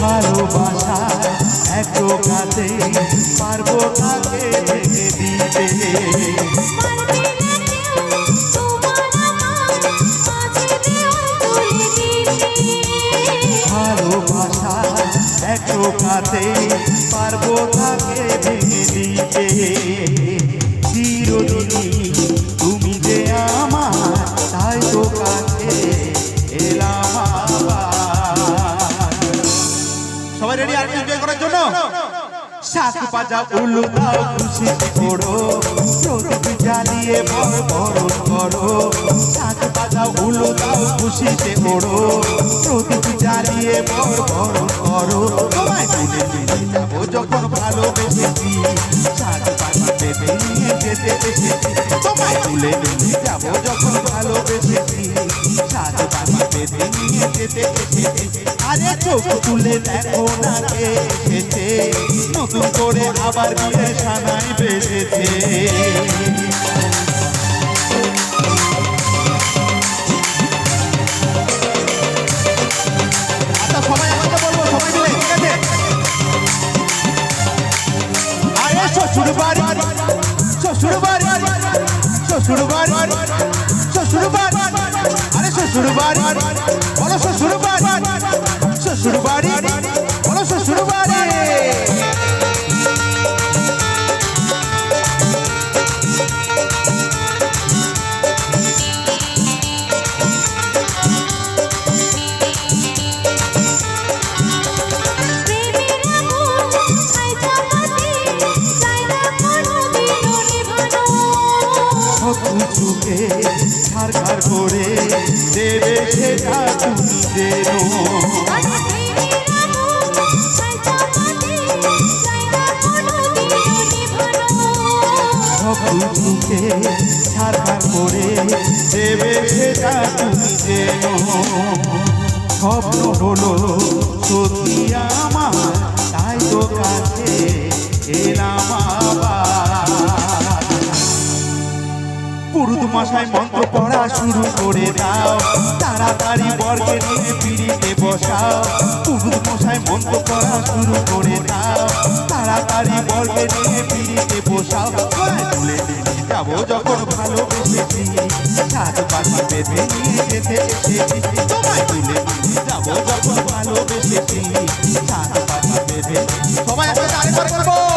ভালোবাসার এক টোকাতে পারবো তাকে ভেঙে দিতে। ভালোবাসার এক টোকাতে পারবো তাকে ভেঙে দিতে। চিরদিনই তুমি যে আমার, তাই তো কাছে এলাম আবার। সবাই রেডি আর এনজয় করার জন্য? শাক বাজা উলু দাও খুশিতে ওড়ো, প্রদীপ জ্বালিয়ে বরণ করো। শাক বাজা উলু দাও খুশিতে ওড়ো, প্রদীপ জ্বালিয়ে বরণ করো। তোমায় তুলে নিয়ে যাবো যখন ভালোবেসেছি, শাক বাজা পেতে নিয়ে যেতে এসেছি। তোমায় তুলে নিয়ে যাবো যখন ভালোবেসেছি, শাক বাজা পেতে নিয়ে যেতে এসেছি। আরে চোখ তুলে দেখো না কে এসেছে, নতুন করে আবার বিয়ে সানাই বেজেছে। আচ্ছা সবাই আমাকে বলবো, সবাই মিলে, ঠিক আছে? আরে শ্বশুর বাড়ি, শ্বশুর বাড়ি, শ্বশুর বাড়ি, শ্বশুর বাড়ি, আরে শ্বশুর বাড়ি বলো, শ্বশুর বাড়ি, শ্বশুর বাড়ি বলো, শ্বশুর বাড়ি। কিছুকে ছাড়খার করে দেবে সেটা তুমি দেবো। কিছুকে ছাড়খার করে দেবে সেটা তুমি দেবো। স্বপ্ন হলো সত্যি আমার, তাই তো কাছে এলাম আবার। পুরুত মশাই মন্ত্র পড়া শুরু করে দাও, তাড়াতাড়ি বরকে নিয়ে পিড়িতে বসাও। পুরুত মশাই মন্ত্র পড়া শুরু করে দাও, তাড়াতাড়ি বরকে নিয়ে পিড়িতে বসাও। তুলে নিয়ে যাবো যখন ভালোবেসেছি, সাত পাখি বেঁধে নিয়ে যেতে এসেছি। তোমায় তুলে নিয়ে যাবো যখন ভালোবেসেছি, সাত পাখি বেঁধে। সবাই একসাথে আরেকবার করবো।